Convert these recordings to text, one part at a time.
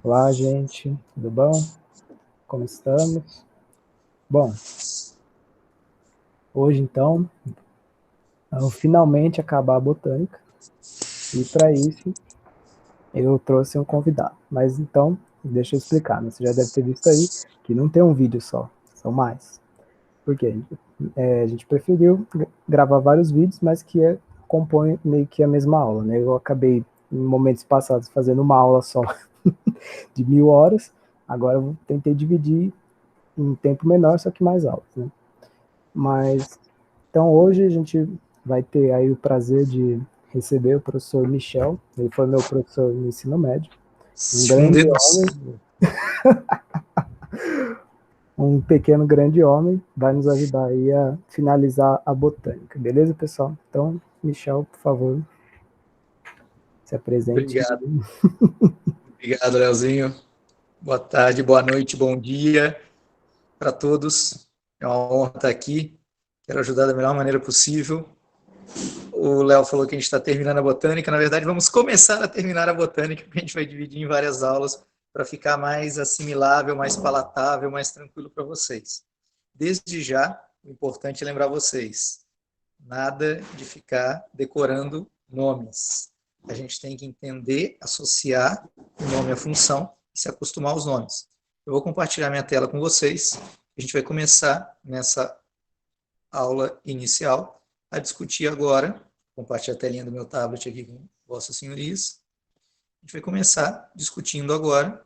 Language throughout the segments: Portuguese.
Olá, gente, tudo bom? Como estamos? Bom, hoje então, vamos finalmente acabar a botânica e para isso eu trouxe um convidado. Mas então, deixa eu explicar, né? Você já deve ter visto aí que não tem um vídeo só, são mais. Por quê? A gente preferiu gravar vários vídeos, mas que compõem meio que a mesma aula, né? Eu acabei, em momentos passados, fazendo uma aula só de 1.000 horas, agora eu tentei dividir em um tempo menor, só que mais aulas, né? Mas, então hoje a gente vai ter aí o prazer de receber o professor Michel, ele foi meu professor no ensino médio, um Um grande dedos. homem, um pequeno grande homem, vai nos ajudar aí a finalizar a botânica, beleza, pessoal? Então, Michel, por favor, se apresente. Obrigado. Obrigado, Leozinho. Boa tarde, boa noite, bom dia para todos. É uma honra estar aqui. Quero ajudar da melhor maneira possível. O Léo falou que a gente está terminando a botânica. Na verdade, vamos começar a terminar a botânica, porque a gente vai dividir em várias aulas para ficar mais assimilável, mais palatável, mais tranquilo para vocês. Desde já, o importante é lembrar vocês: nada de ficar decorando nomes. A gente tem que entender, associar o nome à função e se acostumar aos nomes. Eu vou compartilhar minha tela com vocês. A gente vai começar nessa aula inicial a discutir agora. Vou compartilhar a telinha do meu tablet aqui com vossas senhorias. A gente vai começar discutindo agora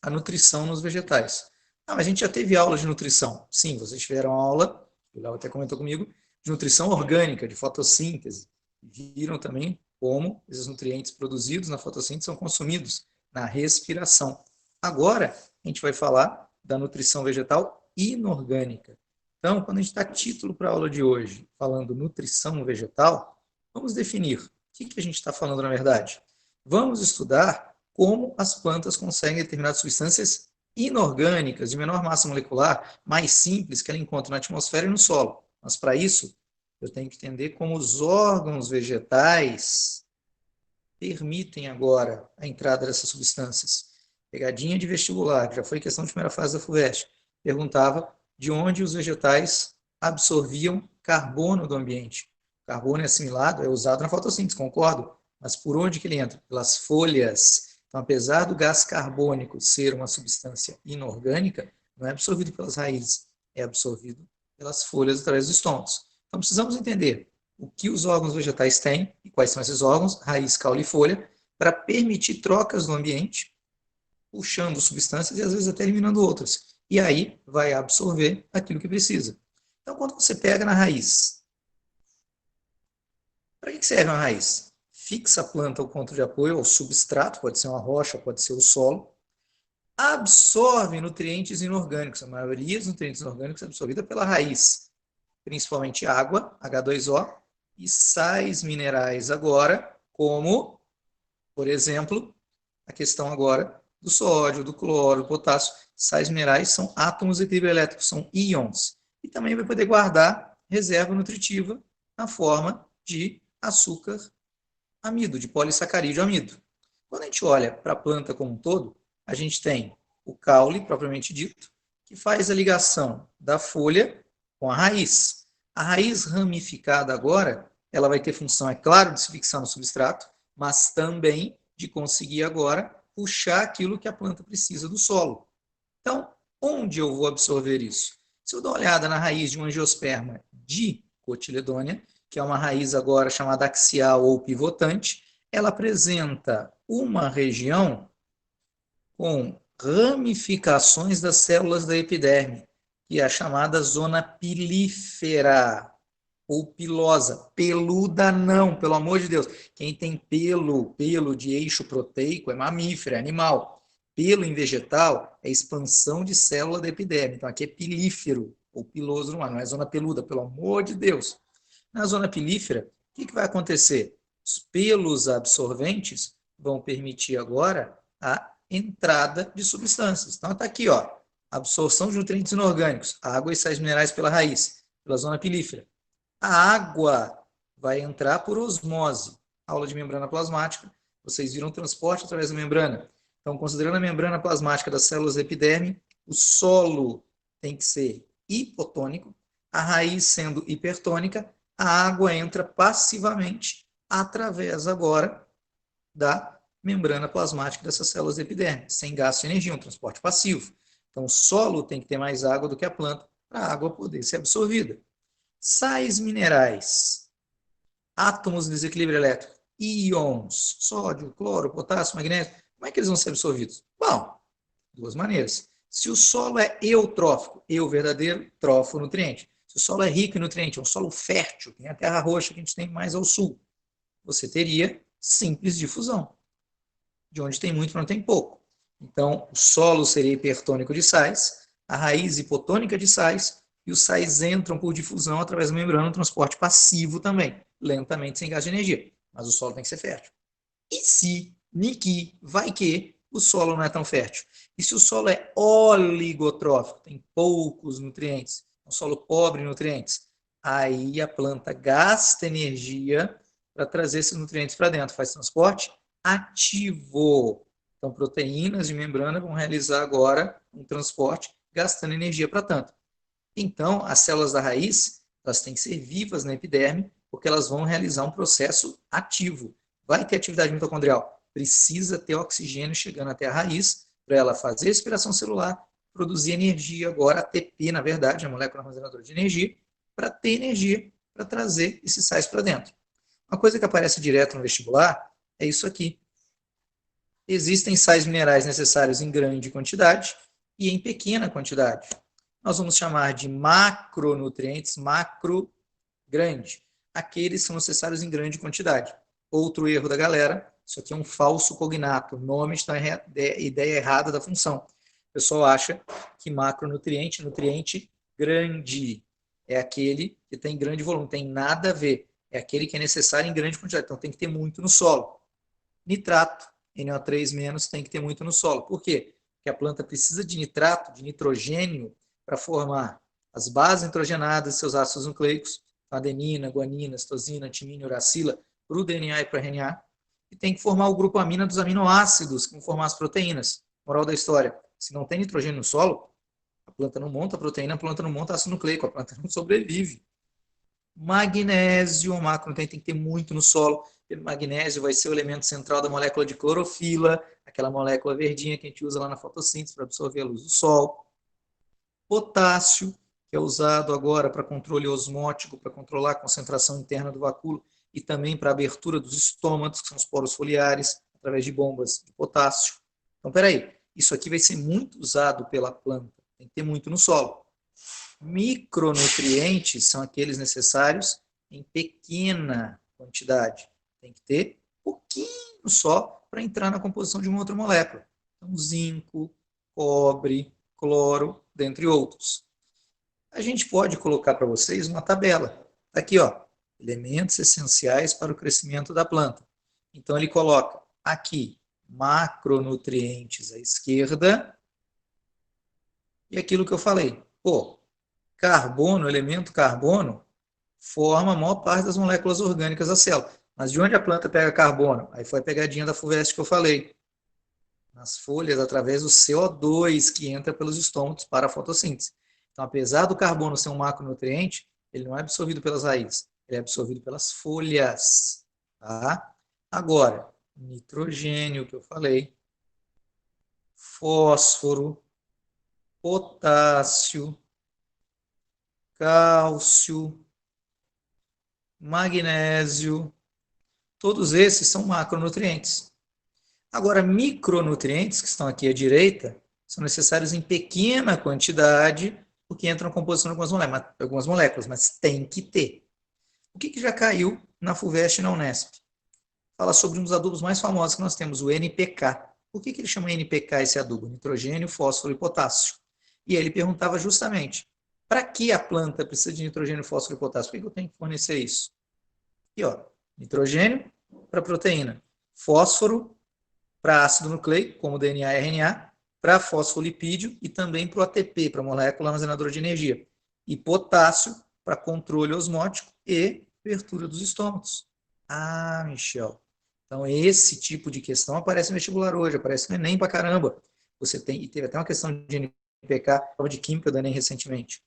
a nutrição nos vegetais. Ah, mas a gente já teve aula de nutrição. Sim, vocês tiveram aula, o Léo até comentou comigo, de nutrição orgânica, de fotossíntese. Viram também como esses nutrientes produzidos na fotossíntese são consumidos na respiração. Agora, a gente vai falar da nutrição vegetal inorgânica. Então, quando a gente dá título para a aula de hoje, falando nutrição vegetal, vamos definir o que a gente está falando na verdade. Vamos estudar como as plantas conseguem determinadas substâncias inorgânicas, de menor massa molecular, mais simples, que ela encontra na atmosfera e no solo. Mas para isso, eu tenho que entender como os órgãos vegetais permitem agora a entrada dessas substâncias. Pegadinha de vestibular, que já foi questão de primeira fase da FUVEST, perguntava de onde os vegetais absorviam carbono do ambiente. O carbono é assimilado, é usado na fotossíntese, concordo? Mas por onde que ele entra? Pelas folhas. Então, apesar do gás carbônico ser uma substância inorgânica, não é absorvido pelas raízes, é absorvido pelas folhas através dos estômagos. Então, precisamos entender o que os órgãos vegetais têm e quais são esses órgãos, raiz, caule e folha, para permitir trocas no ambiente, puxando substâncias e às vezes até eliminando outras. E aí vai absorver aquilo que precisa. Então, quando você pega na raiz, para que serve uma raiz? Fixa a planta ao ponto de apoio, ao substrato, pode ser uma rocha, pode ser o solo, absorve nutrientes inorgânicos. A maioria dos nutrientes inorgânicos é absorvida pela raiz, principalmente água, H2O, e sais minerais agora, como, por exemplo, a questão agora do sódio, do cloro, do potássio. Sais minerais são átomos de equilíbrio elétrico, são íons. E também vai poder guardar reserva nutritiva na forma de açúcar amido, de polissacarídeo amido. Quando a gente olha para a planta como um todo, a gente tem o caule, propriamente dito, que faz a ligação da folha com a raiz. A raiz ramificada agora, ela vai ter função, é claro, de se fixar no substrato, mas também de conseguir agora puxar aquilo que a planta precisa do solo. Então, onde eu vou absorver isso? Se eu dou uma olhada na raiz de um angiosperma dicotiledônea, que é uma raiz agora chamada axial ou pivotante, ela apresenta uma região com ramificações das células da epiderme, que é a chamada zona pilífera ou pilosa. Peluda não, pelo amor de Deus. Quem tem pelo de eixo proteico é mamífero, é animal. Pelo em vegetal é expansão de célula da epiderme. Então aqui é pilífero ou piloso no ar, não é zona peluda, pelo amor de Deus. Na zona pilífera, o que vai acontecer? Os pelos absorventes vão permitir agora a entrada de substâncias. Então está aqui, ó, absorção de nutrientes inorgânicos, água e sais minerais pela raiz, pela zona pilífera. A água vai entrar por osmose. Aula de membrana plasmática, vocês viram transporte através da membrana. Então, considerando a membrana plasmática das células da epiderme, o solo tem que ser hipotônico, a raiz sendo hipertônica, a água entra passivamente através agora da membrana plasmática dessas células da epiderme, sem gasto de energia, um transporte passivo. Então, o solo tem que ter mais água do que a planta para a água poder ser absorvida. Sais minerais, átomos de desequilíbrio elétrico, íons, sódio, cloro, potássio, magnésio, como é que eles vão ser absorvidos? Bom, duas maneiras. Se o solo é eutrófico, verdadeiro, trófico, nutriente. Se o solo é rico em nutriente, é um solo fértil, tem a terra roxa que a gente tem mais ao sul, você teria simples difusão. De onde tem muito, não tem pouco. Então, o solo seria hipertônico de sais, a raiz hipotônica de sais, e os sais entram por difusão através da membrana, um transporte passivo também, lentamente, sem gasto de energia. Mas o solo tem que ser fértil. E se, niki, vai que, o solo não é tão fértil? E se o solo é oligotrófico, tem poucos nutrientes, é um solo pobre em nutrientes, aí a planta gasta energia para trazer esses nutrientes para dentro, faz transporte ativo. Então, proteínas de membrana vão realizar agora um transporte, gastando energia para tanto. Então, as células da raiz, elas têm que ser vivas na epiderme, porque elas vão realizar um processo ativo. Vai ter atividade mitocondrial, precisa ter oxigênio chegando até a raiz para ela fazer respiração celular, produzir energia, agora ATP, na verdade, a molécula armazenadora de energia, para ter energia para trazer esses sais para dentro. Uma coisa que aparece direto no vestibular é isso aqui. Existem sais minerais necessários em grande quantidade e em pequena quantidade. Nós vamos chamar de macronutrientes, macro, grande. Aqueles são necessários em grande quantidade. Outro erro da galera, isso aqui é um falso cognato, o nome está ideia errada da função. O pessoal acha que macronutriente, nutriente grande, é aquele que tem grande volume, não tem nada a ver. É aquele que é necessário em grande quantidade, então tem que ter muito no solo. Nitrato, NO3- tem que ter muito no solo. Por quê? Porque a planta precisa de nitrato, de nitrogênio, para formar as bases nitrogenadas, seus ácidos nucleicos, adenina, guanina, citosina, timina, uracila, para o DNA e para o RNA, e tem que formar o grupo amina dos aminoácidos, que vão formar as proteínas. Moral da história, se não tem nitrogênio no solo, a planta não monta proteína, a planta não monta ácido nucleico, a planta não sobrevive. Magnésio, o macronutriente tem que ter muito no solo. O magnésio vai ser o elemento central da molécula de clorofila, aquela molécula verdinha que a gente usa lá na fotossíntese para absorver a luz do sol. Potássio, que é usado agora para controle osmótico, para controlar a concentração interna do vacúolo e também para a abertura dos estômatos, que são os poros foliares, através de bombas de potássio. Então, peraí, isso aqui vai ser muito usado pela planta, tem que ter muito no solo. Micronutrientes são aqueles necessários em pequena quantidade. Tem que ter pouquinho só para entrar na composição de uma outra molécula. Então, zinco, cobre, cloro, dentre outros. A gente pode colocar para vocês uma tabela. Aqui, ó, elementos essenciais para o crescimento da planta. Então, ele coloca aqui macronutrientes à esquerda e aquilo que eu falei. Pô, carbono, elemento carbono, forma a maior parte das moléculas orgânicas da célula. Mas de onde a planta pega carbono? Aí foi a pegadinha da FUVEST que eu falei. Nas folhas, através do CO2 que entra pelos estômatos para a fotossíntese. Então, apesar do carbono ser um macronutriente, ele não é absorvido pelas raízes, ele é absorvido pelas folhas. Tá? Agora, nitrogênio, que eu falei, fósforo, potássio, cálcio, magnésio, todos esses são macronutrientes. Agora, micronutrientes, que estão aqui à direita, são necessários em pequena quantidade, porque entram na composição de algumas moléculas, mas tem que ter. O que já caiu na FUVEST e na Unesp? Fala sobre um dos adubos mais famosos que nós temos, o NPK. Por que ele chama NPK esse adubo? Nitrogênio, fósforo e potássio. E ele perguntava justamente, para que a planta precisa de nitrogênio, fósforo e potássio? Por que eu tenho que fornecer isso? E ó, nitrogênio para proteína, fósforo para ácido nucleico, como DNA e RNA, para fosfolipídio e também para o ATP, para a molécula armazenadora de energia. E potássio para controle osmótico e abertura dos estômatos. Ah, Michel. Então, esse tipo de questão aparece no vestibular hoje, aparece no Enem pra caramba. Você tem, e teve até uma questão de NPK, prova de química do Enem recentemente.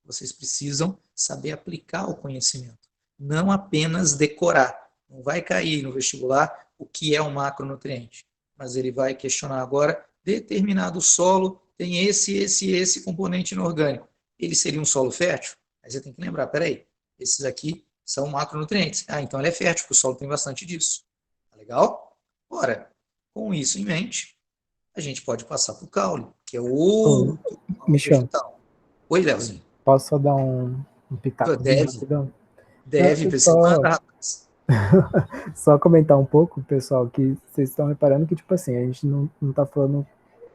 Vocês precisam saber aplicar o conhecimento, não apenas decorar. Não vai cair no vestibular o que é um macronutriente, mas ele vai questionar agora, determinado solo tem esse componente inorgânico. Ele seria um solo fértil? Aí você tem que lembrar, peraí, esses aqui são macronutrientes. Ah, então ele é fértil, porque o solo tem bastante disso. Tá legal? Ora, com isso em mente, a gente pode passar para o caule, que é Ô, outro Michel, vegetal. Oi, Leozinho. posso só dar um pitacozinho Deve, rapidão? Não, deve, precisa só, mandar, rapaz. só comentar um pouco, pessoal, que vocês estão reparando que, tipo assim, a gente não tá falando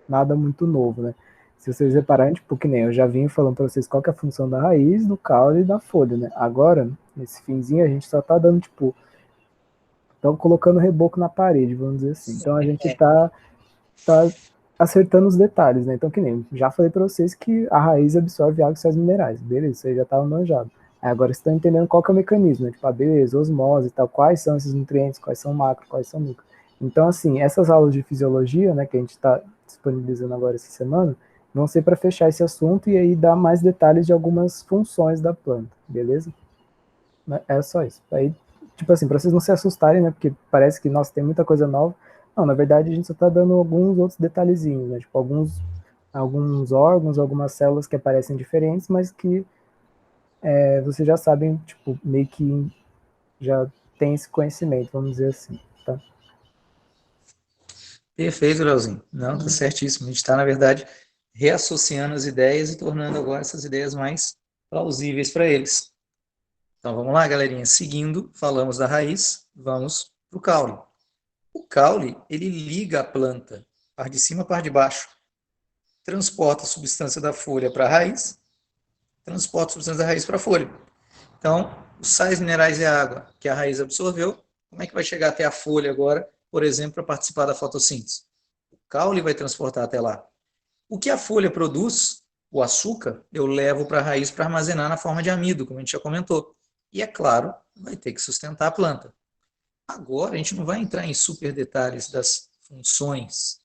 nada muito novo, né? Se vocês repararem, tipo, que nem eu já vim falando para vocês qual que é a função da raiz, do caule e da folha, né? Agora, nesse finzinho, a gente só tá dando, tipo, estão colocando reboco na parede, vamos dizer assim. Então a gente tá acertando os detalhes, né? Então, que nem já falei para vocês que a raiz absorve água e sais minerais, beleza? Isso aí já estava manjado. Aí agora vocês estão entendendo qual que é o mecanismo, né? Tipo, beleza, osmose e tal, quais são esses nutrientes, quais são macro, quais são micro. Então, assim, essas aulas de fisiologia, né, que a gente está disponibilizando agora essa semana, vão ser para fechar esse assunto e aí dar mais detalhes de algumas funções da planta, beleza? É só isso. Aí, tipo assim, para vocês não se assustarem, né? Porque parece que, nossa, tem muita coisa nova. Não, na verdade, a gente só tá dando alguns outros detalhezinhos, né? Tipo, alguns órgãos, algumas células que aparecem diferentes, mas que vocês já sabem, tipo, meio que já tem esse conhecimento, vamos dizer assim, tá? Perfeito, Leozinho. Não, tá certíssimo. A gente está, na verdade, reassociando as ideias e tornando agora essas ideias mais plausíveis para eles. Então vamos lá, galerinha. Seguindo, falamos da raiz, vamos para o caule. O caule, ele liga a planta, parte de cima, parte de baixo. Transporta a substância da folha para a raiz, transporta a substância da raiz para a folha. Então, os sais minerais e a água que a raiz absorveu, como é que vai chegar até a folha agora, por exemplo, para participar da fotossíntese? O caule vai transportar até lá. O que a folha produz, o açúcar, eu levo para a raiz para armazenar na forma de amido, como a gente já comentou. E é claro, vai ter que sustentar a planta. Agora, a gente não vai entrar em super detalhes das funções,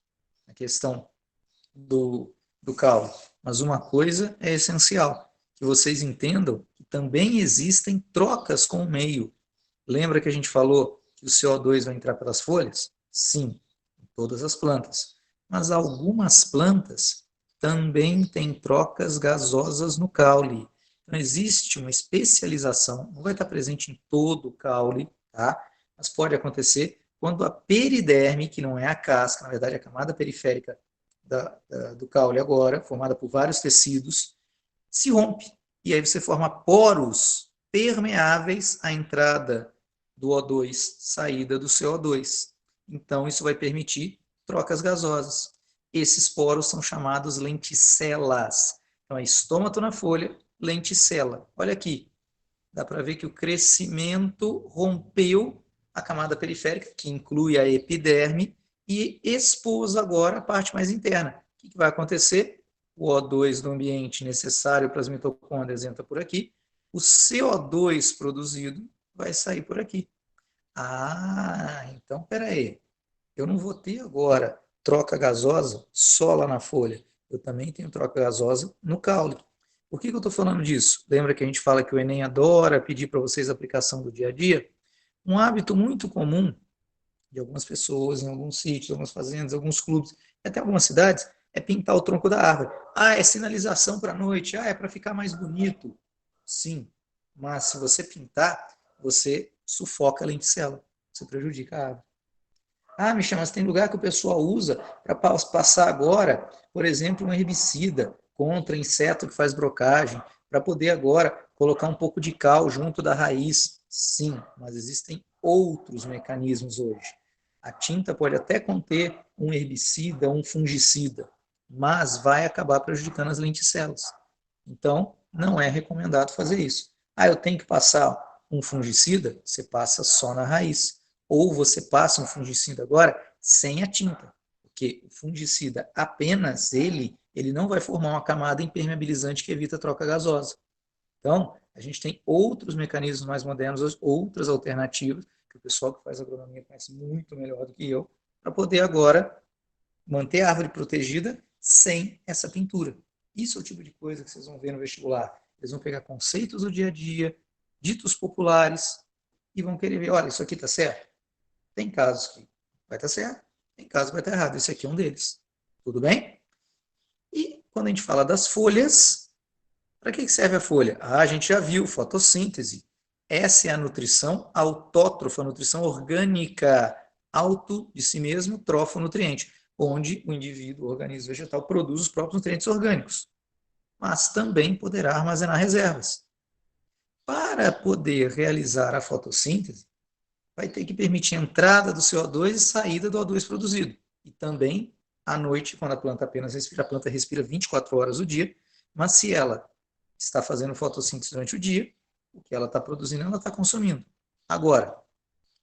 na questão do caule, mas uma coisa é essencial, que vocês entendam que também existem trocas com o meio. Lembra que a gente falou que o CO2 vai entrar pelas folhas? Sim, em todas as plantas. Mas algumas plantas também têm trocas gasosas no caule. Então, existe uma especialização, não vai estar presente em todo o caule, tá? Mas pode acontecer quando a periderme, que não é a casca, na verdade, a camada periférica do caule agora, formada por vários tecidos, se rompe. E aí você forma poros permeáveis à entrada do O2, saída do CO2. Então, isso vai permitir trocas gasosas. Esses poros são chamados lenticelas. Então, é estômato na folha, lenticela. Olha aqui, dá para ver que o crescimento rompeu a camada periférica, que inclui a epiderme, e expôs agora a parte mais interna. O que vai acontecer? O O2 do ambiente necessário para as mitocôndrias entra por aqui, o CO2 produzido vai sair por aqui. Ah, então peraí, eu não vou ter agora troca gasosa só lá na folha, eu também tenho troca gasosa no caule. Por que eu estou falando disso? Lembra que a gente fala que o Enem adora pedir para vocês a aplicação do dia a dia? Um hábito muito comum de algumas pessoas, em alguns sítios, algumas fazendas, alguns clubes, até algumas cidades, é pintar o tronco da árvore. Ah, é sinalização para a noite. Ah, é para ficar mais bonito. Sim, mas se você pintar, você sufoca a lenticela. Você prejudica a árvore. Ah, Michel, mas tem lugar que o pessoal usa para passar agora, por exemplo, um herbicida contra inseto que faz brocagem, para poder agora colocar um pouco de cal junto da raiz. Sim, mas existem outros mecanismos hoje. A tinta pode até conter um herbicida, um fungicida, mas vai acabar prejudicando as lenticelas. Então, não é recomendado fazer isso. Ah, eu tenho que passar um fungicida? Você passa só na raiz. Ou você passa um fungicida agora sem a tinta. Porque o fungicida apenas ele não vai formar uma camada impermeabilizante que evita a troca gasosa. Então, a gente tem outros mecanismos mais modernos, outras alternativas, que o pessoal que faz agronomia conhece muito melhor do que eu, para poder agora manter a árvore protegida sem essa pintura. Isso é o tipo de coisa que vocês vão ver no vestibular. Eles vão pegar conceitos do dia a dia, ditos populares, e vão querer ver, olha, isso aqui está certo? Tem casos que vai estar certo, tem casos que vai estar errado. Esse aqui é um deles. Tudo bem? E quando a gente fala das folhas, para que serve a folha? A gente já viu, fotossíntese. Essa é a nutrição autótrofa, a nutrição orgânica, auto de si mesmo, trofonutriente, onde o indivíduo, o organismo vegetal, produz os próprios nutrientes orgânicos, mas também poderá armazenar reservas. Para poder realizar a fotossíntese, vai ter que permitir a entrada do CO2 e saída do O2 produzido. E também, à noite, quando a planta apenas respira, a planta respira 24 horas o dia, mas se ela está fazendo fotossíntese durante o dia, o que ela está produzindo, ela está consumindo. Agora,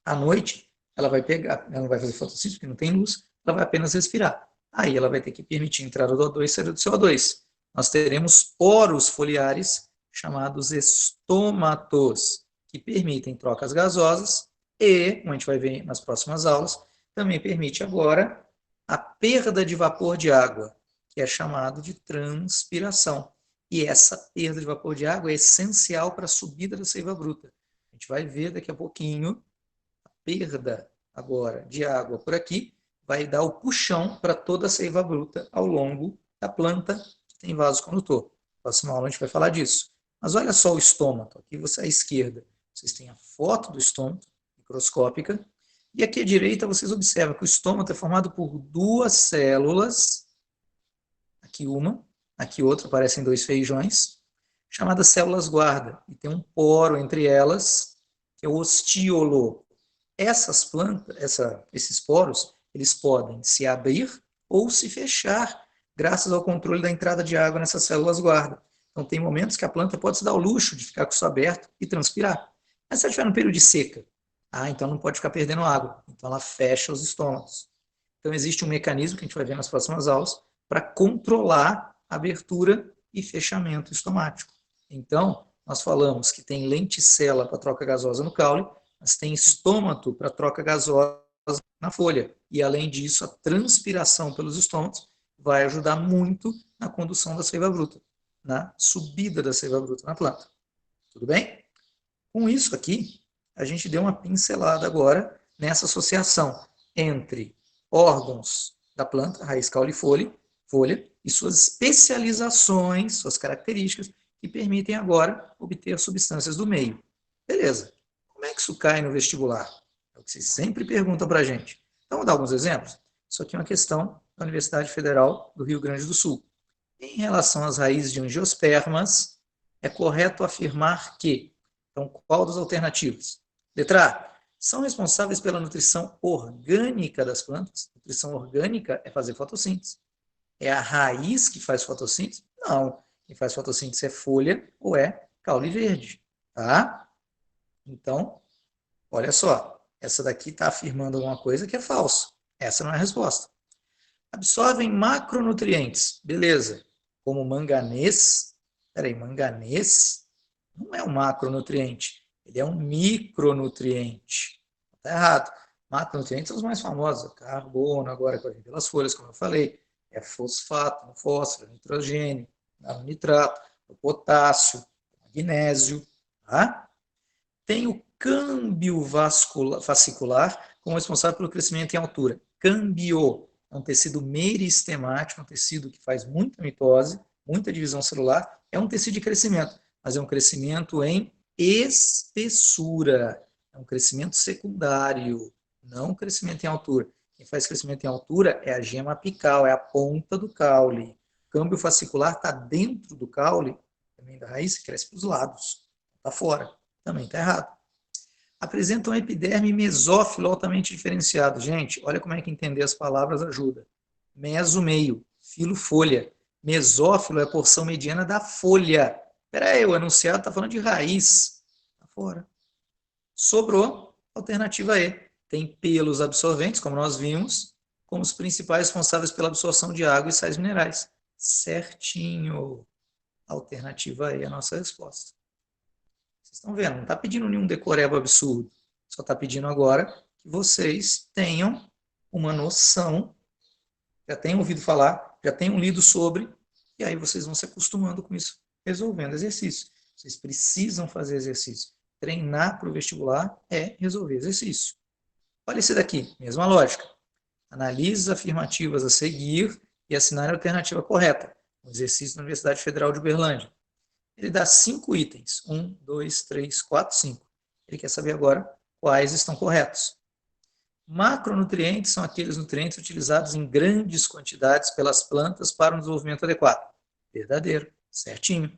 à noite, ela vai pegar, ela não vai fazer fotossíntese porque não tem luz, ela vai apenas respirar. Aí ela vai ter que permitir a entrada do O2 e saída do CO2. Nós teremos poros foliares chamados estômatos, que permitem trocas gasosas e, como a gente vai ver nas próximas aulas, também permite agora a perda de vapor de água, que é chamado de transpiração. E essa perda de vapor de água é essencial para a subida da seiva bruta. A gente vai ver daqui a pouquinho a perda agora de água por aqui vai dar o puxão para toda a seiva bruta ao longo da planta que tem vaso condutor. Na próxima aula a gente vai falar disso. Mas olha só o estômato. Aqui você à esquerda, vocês têm a foto do estômato microscópica. E aqui à direita vocês observam que o estômato é formado por duas células, aqui uma, aqui outra, parecem dois feijões, chamadas células guarda, e tem um poro entre elas, que é o ostiolo. Essas plantas, esses poros, eles podem se abrir ou se fechar, graças ao controle da entrada de água nessas células guarda. Então, tem momentos que a planta pode se dar o luxo de ficar com isso aberto e transpirar. Mas se ela estiver num período de seca, então não pode ficar perdendo água. Então, ela fecha os estômagos. Então, existe um mecanismo que a gente vai ver nas próximas aulas para controlar a abertura e fechamento estomático. Então, nós falamos que tem lenticela para troca gasosa no caule, mas tem estômato para troca gasosa na folha. E, além disso, a transpiração pelos estômatos vai ajudar muito na condução da seiva bruta, na subida da seiva bruta na planta. Tudo bem? Com isso aqui, a gente deu uma pincelada agora nessa associação entre órgãos da planta, raiz, caule e folha, e suas especializações, suas características, que permitem agora obter substâncias do meio. Beleza. Como é que isso cai no vestibular? É o que vocês sempre perguntam para a gente. Então, vou dar alguns exemplos. Isso aqui é uma questão da Universidade Federal do Rio Grande do Sul. Em relação às raízes de angiospermas, é correto afirmar que, então, qual das alternativas? Letra A, são responsáveis pela nutrição orgânica das plantas. Nutrição orgânica é fazer fotossíntese. É a raiz que faz fotossíntese? Não. Quem faz fotossíntese é folha ou é caule verde. Tá? Então, olha só. Essa daqui está afirmando alguma coisa que é falso. Essa não é a resposta. Absorvem macronutrientes. Beleza. Como manganês. Peraí, manganês não é um macronutriente. Ele é um micronutriente. Está errado. Macronutrientes são os mais famosos. Carbono, agora pelas folhas, como eu falei. É fosfato, fósforo, nitrogênio, nitrato, potássio, magnésio. Tá? Tem o câmbio fascicular como responsável pelo crescimento em altura. Câmbio é um tecido meristemático, um tecido que faz muita mitose, muita divisão celular. É um tecido de crescimento, mas é um crescimento em espessura. É um crescimento secundário, não um crescimento em altura. Quem faz crescimento em altura é a gema apical, é a ponta do caule. O câmbio fascicular está dentro do caule, também da raiz, cresce para os lados, está fora. Também está errado. Apresenta um epiderme mesófilo altamente diferenciado. Gente, olha como é que entender as palavras ajuda. Meso, meio. Filo, folha. Mesófilo é a porção mediana da folha. Espera aí, o enunciado está falando de raiz. Está fora. Sobrou, alternativa E. Tem pelos absorventes, como nós vimos, como os principais responsáveis pela absorção de água e sais minerais. Certinho. Alternativa E é a nossa resposta. Vocês estão vendo, não está pedindo nenhum decoreba absurdo. Só está pedindo agora que vocês tenham uma noção, já tenham ouvido falar, já tenham lido sobre, e aí vocês vão se acostumando com isso, resolvendo exercício. Vocês precisam fazer exercício. Treinar para o vestibular é resolver exercício. Olha esse daqui, mesma lógica. Analise as afirmativas a seguir e assinar a alternativa correta. Um exercício da Universidade Federal de Uberlândia. Ele dá 5 itens. 1, 2, 3, 4, 5. Ele quer saber agora quais estão corretos. Macronutrientes são aqueles nutrientes utilizados em grandes quantidades pelas plantas para um desenvolvimento adequado. Verdadeiro, certinho.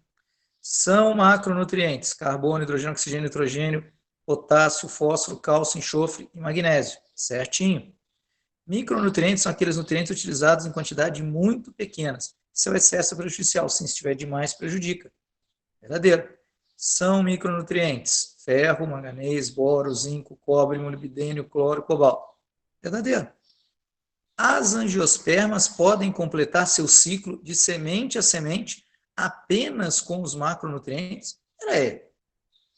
São macronutrientes: carbono, hidrogênio, oxigênio, nitrogênio, potássio, fósforo, cálcio, enxofre e magnésio. Certinho. Micronutrientes são aqueles nutrientes utilizados em quantidade muito pequenas. Seu excesso é prejudicial, se estiver demais, prejudica. Verdadeiro. São micronutrientes: ferro, manganês, boro, zinco, cobre, molibdênio, cloro, cobalto. Verdadeiro. As angiospermas podem completar seu ciclo de semente a semente apenas com os macronutrientes?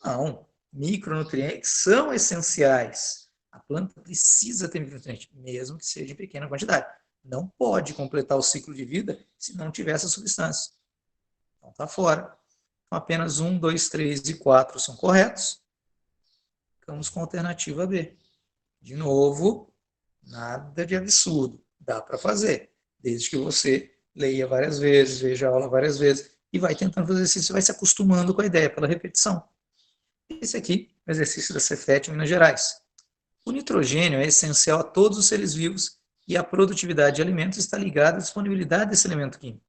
Não. Micronutrientes são essenciais. A planta precisa ter micronutrientes, mesmo que seja em pequena quantidade. Não pode completar o ciclo de vida se não tiver essa substância. Então está fora. Então, apenas 1, 2, 3 e 4 são corretos. Ficamos com a alternativa B. De novo, nada de absurdo. Dá para fazer, desde que você leia várias vezes, veja a aula várias vezes e vai tentando fazer exercício, vai se acostumando com a ideia pela repetição. Esse aqui é o exercício da Cefet, Minas Gerais. O nitrogênio é essencial a todos os seres vivos e a produtividade de alimentos está ligada à disponibilidade desse elemento químico.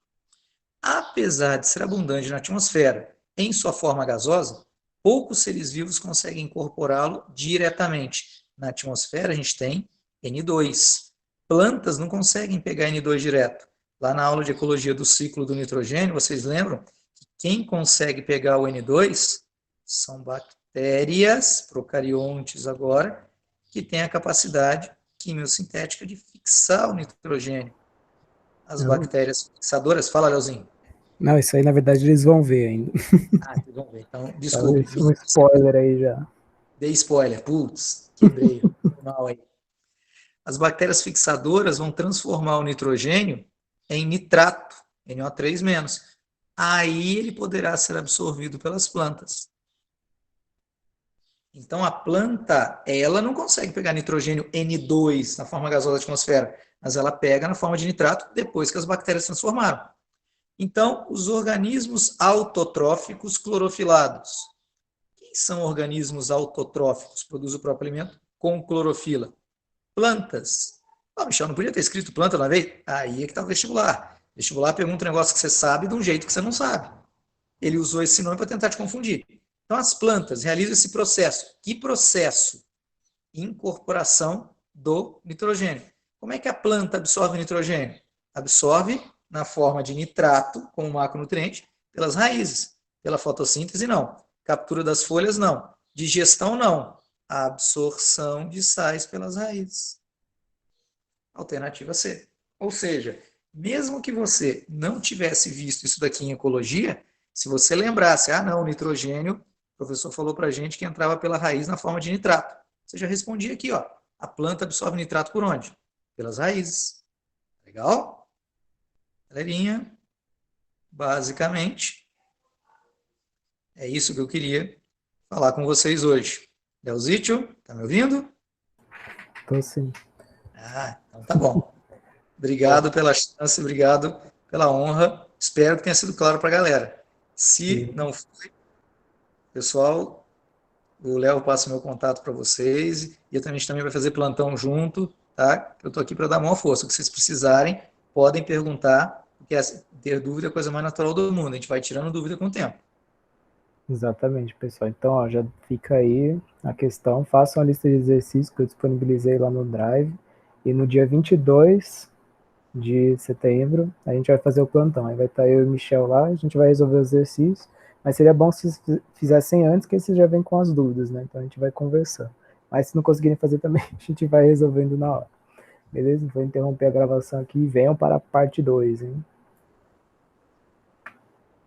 Apesar de ser abundante na atmosfera em sua forma gasosa, poucos seres vivos conseguem incorporá-lo diretamente. Na atmosfera a gente tem N2. Plantas não conseguem pegar N2 direto. Lá na aula de ecologia do ciclo do nitrogênio, vocês lembram que quem consegue pegar o N2 são bactérias, procariontes agora, que têm a capacidade quimiosintética de fixar o nitrogênio. As bactérias fixadoras, fala, Leozinho. Não, isso aí na verdade eles vão ver ainda. Ah, vocês vão ver. Então, desculpe. Um spoiler aí já. Dei spoiler. Putz, quebrei. Mal aí. As bactérias fixadoras vão transformar o nitrogênio em nitrato, NO3-. Aí ele poderá ser absorvido pelas plantas. Então, a planta, ela não consegue pegar nitrogênio N2 na forma gasosa da atmosfera, mas ela pega na forma de nitrato depois que as bactérias transformaram. Então, os organismos autotróficos clorofilados. Quem são organismos autotróficos? Produzem o próprio alimento com clorofila. Plantas. Michel, não podia ter escrito planta na vez? Aí é que está o vestibular. O vestibular pergunta um negócio que você sabe de um jeito que você não sabe. Ele usou esse nome para tentar te confundir. Então, as plantas realizam esse processo. Que processo? Incorporação do nitrogênio. Como é que a planta absorve nitrogênio? Absorve na forma de nitrato, como macronutriente, pelas raízes. Pela fotossíntese, não. Captura das folhas, não. Digestão, não. A absorção de sais pelas raízes. Alternativa C. Ou seja, mesmo que você não tivesse visto isso daqui em ecologia, se você lembrasse, não, o nitrogênio, o professor falou para a gente que entrava pela raiz na forma de nitrato. Você já respondia aqui, ó. A planta absorve nitrato por onde? Pelas raízes. Legal? Galerinha, basicamente, é isso que eu queria falar com vocês hoje. Leozítio, tá me ouvindo? Tô sim. Então tá bom. Obrigado pela chance, obrigado pela honra. Espero que tenha sido claro para a galera. Se não foi, pessoal, o Léo passa o meu contato para vocês e a gente também vai fazer plantão junto, tá? Eu estou aqui para dar a maior força. O que vocês precisarem, podem perguntar, porque ter dúvida é a coisa mais natural do mundo. A gente vai tirando dúvida com o tempo. Exatamente, pessoal. Então, ó, já fica aí a questão. Façam a lista de exercícios que eu disponibilizei lá no Drive. E no dia 22 de setembro, a gente vai fazer o plantão. Aí vai estar eu e o Michel lá, a gente vai resolver os exercícios. Mas seria bom se vocês fizessem antes, que vocês já vêm com as dúvidas, né? Então a gente vai conversando. Mas se não conseguirem fazer também, a gente vai resolvendo na hora. Beleza? Vou interromper a gravação aqui e venham para a parte 2, hein?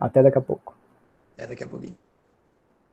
Até daqui a pouco. Até daqui a pouquinho.